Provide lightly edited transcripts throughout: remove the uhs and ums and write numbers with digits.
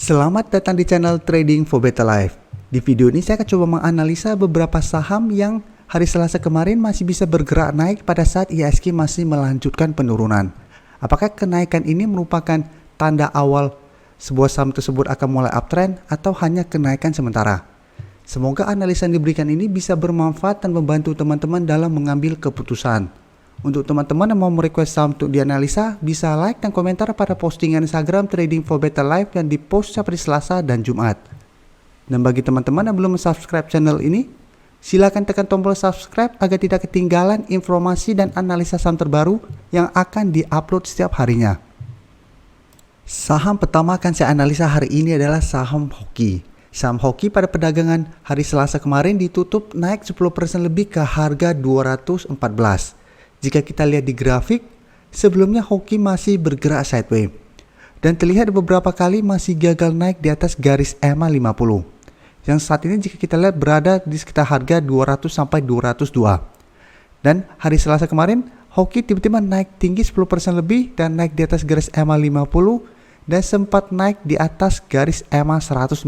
Selamat datang di channel Trading for Better Life. Di video ini saya akan coba menganalisa beberapa saham yang hari Selasa kemarin masih bisa bergerak naik pada saat IHSG masih melanjutkan penurunan. Apakah kenaikan ini merupakan tanda awal sebuah saham tersebut akan mulai uptrend atau hanya kenaikan sementara? Semoga analisa yang diberikan ini bisa bermanfaat dan membantu teman-teman dalam mengambil keputusan. Untuk teman-teman yang mau merequest saham untuk dianalisa, bisa like dan komentar pada postingan Instagram Trading for Better Life yang dipost setiap hari Selasa dan Jumat. Dan bagi teman-teman yang belum subscribe channel ini, silakan tekan tombol subscribe agar tidak ketinggalan informasi dan analisa saham terbaru yang akan diupload setiap harinya. Saham pertama akan saya analisa hari ini adalah saham Hoki. Saham Hoki pada perdagangan hari Selasa kemarin ditutup naik 10% lebih ke harga 214. Jika kita lihat di grafik, sebelumnya Hoki masih bergerak sideways dan terlihat beberapa kali masih gagal naik di atas garis EMA 50 yang saat ini jika kita lihat berada di sekitar harga 200 sampai 202. Dan hari Selasa kemarin Hoki tiba-tiba naik tinggi 10% lebih dan naik di atas garis EMA 50 dan sempat naik di atas garis EMA 150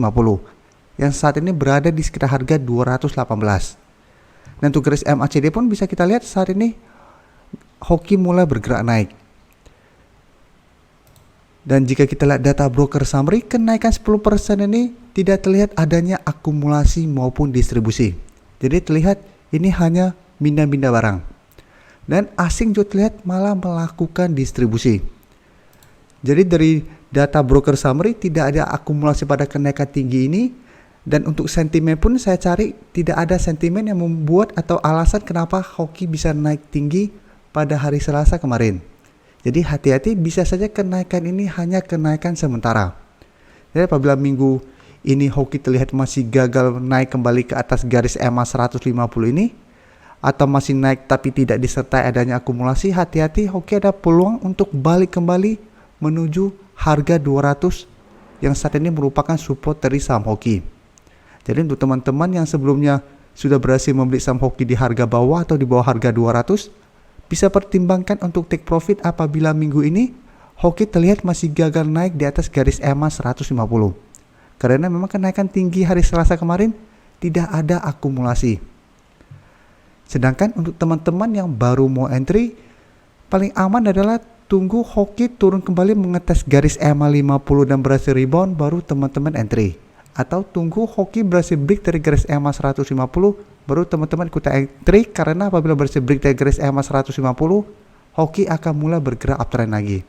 yang saat ini berada di sekitar harga 218. Dan untuk garis MACD pun bisa kita lihat saat ini Hoki mulai bergerak naik. Dan jika kita lihat data broker summary, kenaikan 10% ini tidak terlihat adanya akumulasi maupun distribusi. Jadi terlihat ini hanya pindah-pindah barang. Dan asing juga terlihat malah melakukan distribusi. Jadi dari data broker summary tidak ada akumulasi pada kenaikan tinggi ini. Dan untuk sentimen pun saya cari tidak ada sentimen yang membuat atau alasan kenapa Hoki bisa naik tinggi pada hari Selasa kemarin. Jadi hati-hati, bisa saja kenaikan ini hanya kenaikan sementara. Jadi apabila minggu ini Hoki terlihat masih gagal naik kembali ke atas garis EMA 150 ini atau masih naik tapi tidak disertai adanya akumulasi, hati-hati, Hoki ada peluang untuk balik kembali menuju harga 200 yang saat ini merupakan support dari saham Hoki. Jadi untuk teman-teman yang sebelumnya sudah berhasil membeli saham Hoki di harga bawah atau di bawah harga 200, bisa pertimbangkan untuk take profit apabila minggu ini Hoki terlihat masih gagal naik di atas garis EMA 150. Karena memang kenaikan tinggi hari Selasa kemarin tidak ada akumulasi. Sedangkan untuk teman-teman yang baru mau entry, paling aman adalah tunggu Hoki turun kembali mengetes garis EMA 50 dan berhasil rebound, baru teman-teman entry. Atau tunggu Hoki berhasil break dari garis EMA 150, baru teman-teman ikutan entry, karena apabila berhasil break dari garis EMA 150, Hoki akan mulai bergerak uptrend lagi.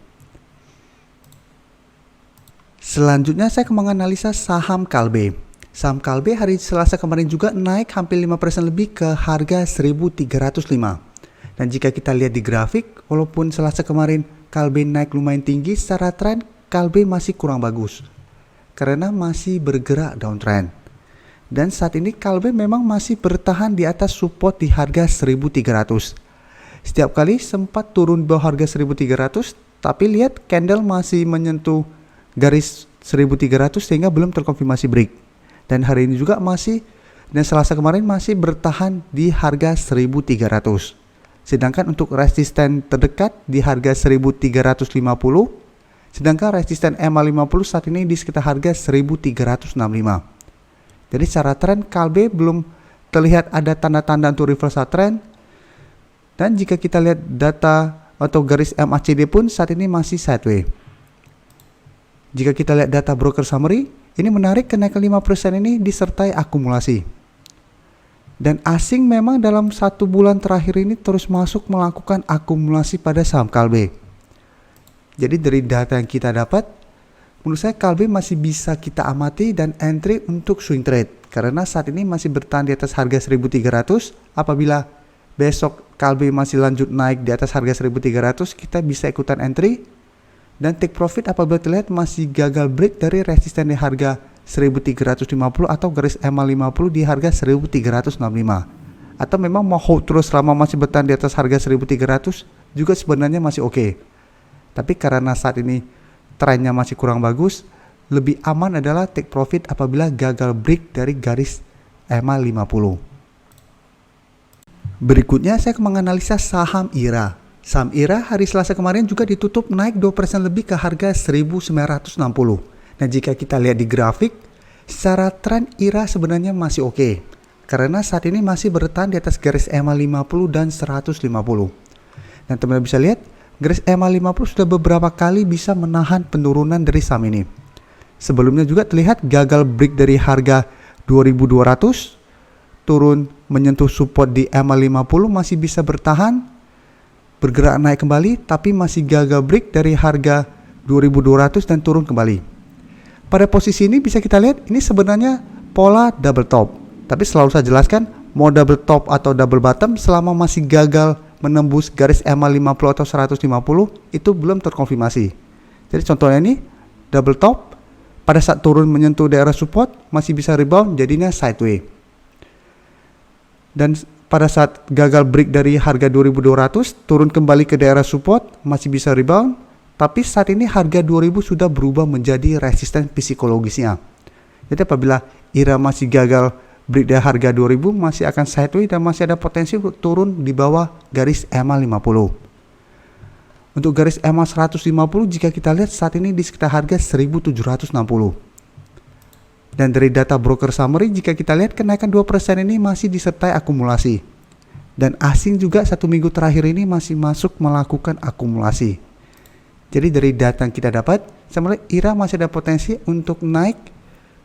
Selanjutnya saya akan menganalisa saham Kalbe. Saham Kalbe hari Selasa kemarin juga naik hampir 5% lebih ke harga 1.305. Dan jika kita lihat di grafik, walaupun Selasa kemarin Kalbe naik lumayan tinggi, secara tren Kalbe masih kurang bagus karena masih bergerak downtrend. Dan saat ini Kalbe memang masih bertahan di atas support di harga 1.300. Setiap kali sempat turun bawah harga 1.300, tapi lihat candle masih menyentuh garis 1.300 sehingga belum terkonfirmasi break. Dan hari ini juga masih, dan Selasa kemarin masih bertahan di harga 1.300. Sedangkan untuk resisten terdekat di harga 1.350, sedangkan resisten EMA 50 saat ini di sekitar harga 1.365. Jadi secara tren Kalbe belum terlihat ada tanda-tanda untuk reversal trend. Dan jika kita lihat data atau garis MACD pun saat ini masih sideways. Jika kita lihat data broker summary, ini menarik, kenaikan 5% ini disertai akumulasi. Dan asing memang dalam 1 bulan terakhir ini terus masuk melakukan akumulasi pada saham Kalbe. Jadi dari data yang kita dapat, menurut saya Kalbe masih bisa kita amati dan entry untuk swing trade. Karena saat ini masih bertahan di atas harga 1.300. Apabila besok Kalbe masih lanjut naik di atas harga 1.300, kita bisa ikutan entry. Dan take profit apabila terlihat masih gagal break dari resisten di harga 1.350 atau garis EMA 50 di harga 1.365. Atau memang mau hold terus selama masih bertahan di atas harga 1.300 juga sebenarnya masih oke. Tapi karena saat ini trennya masih kurang bagus, lebih aman adalah take profit apabila gagal break dari garis EMA 50. Berikutnya saya akan menganalisa saham IRA. Saham IRA hari Selasa kemarin juga ditutup naik 2% lebih ke harga 1.960. Nah, jika kita lihat di grafik, secara tren IRA sebenarnya masih oke. Karena saat ini masih bertahan di atas garis EMA 50 dan 150. Dan teman-teman bisa lihat, garis EMA 50 sudah beberapa kali bisa menahan penurunan dari saham ini. Sebelumnya juga terlihat gagal break dari harga 2200, turun menyentuh support di EMA 50, masih bisa bertahan, bergerak naik kembali, tapi masih gagal break dari harga 2200 dan turun kembali. Pada posisi ini bisa kita lihat, ini sebenarnya pola double top. Tapi selalu saya jelaskan, mau double top atau double bottom selama masih gagal menembus garis EMA 50 atau 150, itu belum terkonfirmasi. Jadi contohnya ini double top, pada saat turun menyentuh daerah support masih bisa rebound, jadinya sideways. Dan pada saat gagal break dari harga 2200, turun kembali ke daerah support masih bisa rebound, tapi saat ini harga 2000 sudah berubah menjadi resisten psikologisnya. Jadi apabila IRA masih gagal break dari harga 2000, masih akan sideways dan masih ada potensi untuk turun di bawah garis EMA 50. Untuk garis EMA 150, jika kita lihat saat ini di sekitar harga 1760. Dan dari data broker summary, jika kita lihat kenaikan 2% ini masih disertai akumulasi. Dan asing juga 1 minggu terakhir ini masih masuk melakukan akumulasi. Jadi dari data yang kita dapat, sebenarnya IRA masih ada potensi untuk naik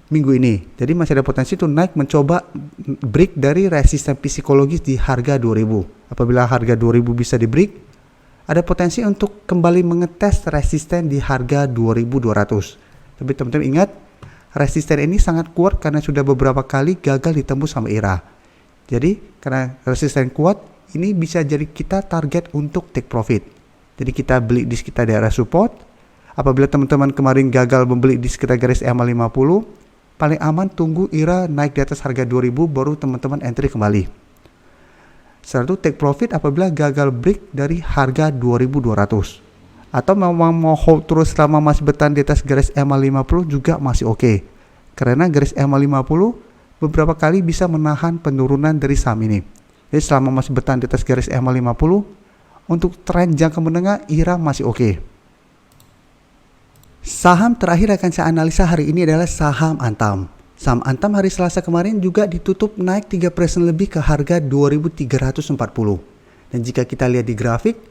minggu ini. Jadi masih ada potensi untuk naik mencoba break dari resisten psikologis di harga 2000. Apabila harga 2000 bisa di break, ada potensi untuk kembali mengetes resisten di harga 2200. Tapi teman-teman ingat, resisten ini sangat kuat karena sudah beberapa kali gagal ditembus sama IRA. Jadi karena resisten kuat, ini bisa jadi kita target untuk take profit. Jadi kita beli di sekitar daerah support. Apabila teman-teman kemarin gagal membeli di sekitar garis EMA 50, paling aman tunggu IRA naik di atas harga 2000 baru teman-teman entry kembali. Setelah itu take profit apabila gagal break dari harga 2200. Atau memang mau hold terus selama masih bertahan di atas garis EMA 50 juga masih oke. Karena garis EMA 50 beberapa kali bisa menahan penurunan dari saham ini. Jadi selama masih bertahan di atas garis EMA 50, untuk tren jangka menengah IRA masih oke. Saham terakhir akan saya analisa hari ini adalah saham Antam. Saham Antam hari Selasa kemarin juga ditutup naik 3% lebih ke harga 2340. Dan jika kita lihat di grafik,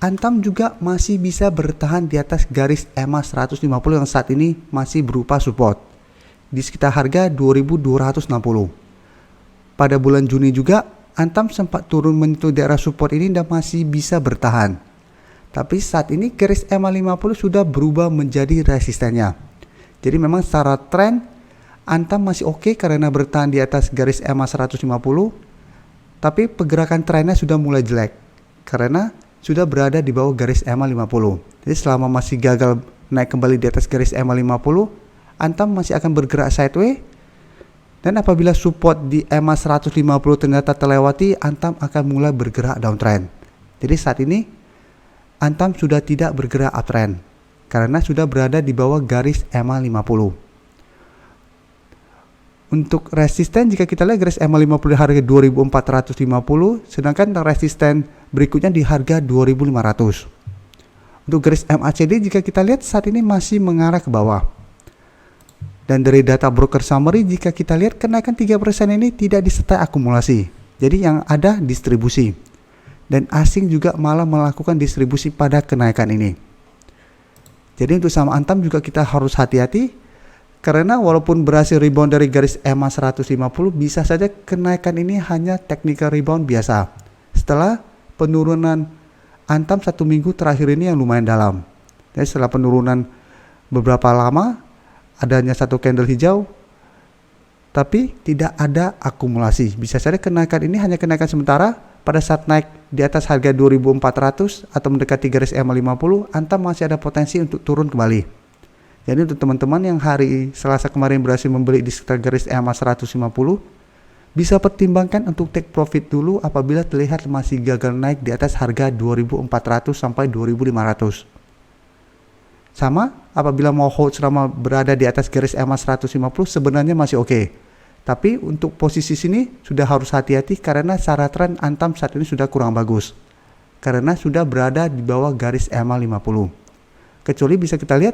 Antam juga masih bisa bertahan di atas garis EMA 150 yang saat ini masih berupa support di sekitar harga 2260. Pada bulan Juni juga Antam sempat turun menyentuh daerah support ini dan masih bisa bertahan. Tapi saat ini garis EMA 50 sudah berubah menjadi resistennya. Jadi memang secara tren Antam masih oke karena bertahan di atas garis EMA 150. Tapi pergerakan trennya sudah mulai jelek karena sudah berada di bawah garis EMA 50. Jadi selama masih gagal naik kembali di atas garis EMA 50, Antam masih akan bergerak sideways. Dan apabila support di EMA 150 ternyata terlewati, Antam akan mulai bergerak downtrend. Jadi saat ini Antam sudah tidak bergerak uptrend karena sudah berada di bawah garis EMA 50. Untuk resisten jika kita lihat garis EMA 50 di harga 2450, sedangkan resisten berikutnya di harga 2500. Untuk garis MACD jika kita lihat saat ini masih mengarah ke bawah. Dan dari data broker summary jika kita lihat kenaikan 3% ini tidak disertai akumulasi. Jadi yang ada distribusi. Dan asing juga malah melakukan distribusi pada kenaikan ini. Jadi untuk saham Antam juga kita harus hati-hati. Karena walaupun berhasil rebound dari garis EMA 150, bisa saja kenaikan ini hanya technical rebound biasa. Setelah penurunan Antam 1 minggu terakhir ini yang lumayan dalam. Jadi setelah penurunan beberapa lama, adanya satu candle hijau, tapi tidak ada akumulasi. Bisa saja kenaikan ini hanya kenaikan sementara. Pada saat naik di atas harga 2400 atau mendekati garis EMA 50, Antam masih ada potensi untuk turun kembali. Jadi untuk teman-teman yang hari Selasa kemarin berhasil membeli di sekitar garis EMA 150, bisa pertimbangkan untuk take profit dulu apabila terlihat masih gagal naik di atas harga 2400 sampai 2500. Sama, apabila mau hold selama berada di atas garis EMA 150 sebenarnya masih oke. Tapi untuk posisi sini sudah harus hati-hati karena secara tren Antam saat ini sudah kurang bagus. Karena sudah berada di bawah garis EMA 50. Kecuali bisa kita lihat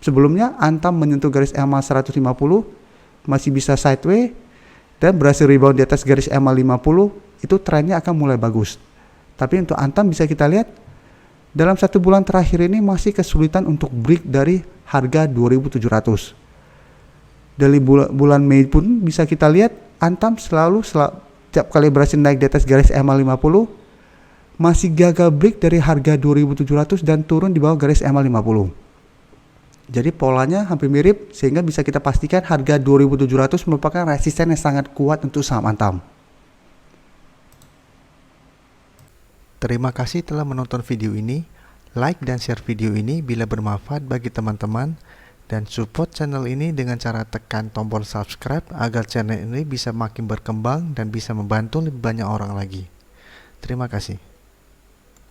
Sebelumnya Antam menyentuh garis EMA 150, masih bisa sideways dan berhasil rebound di atas garis EMA 50, itu trennya akan mulai bagus. Tapi untuk Antam bisa kita lihat dalam 1 bulan terakhir ini masih kesulitan untuk break dari harga 2.700. Dari bulan Mei pun bisa kita lihat Antam setiap kali berhasil naik di atas garis EMA 50 masih gagal break dari harga 2.700 dan turun di bawah garis EMA 50. Jadi polanya hampir mirip sehingga bisa kita pastikan harga 2.700 merupakan resisten yang sangat kuat untuk saham Antam. Terima kasih telah menonton video ini. Like dan share video ini bila bermanfaat bagi teman-teman, dan support channel ini dengan cara tekan tombol subscribe agar channel ini bisa makin berkembang dan bisa membantu lebih banyak orang lagi. Terima kasih.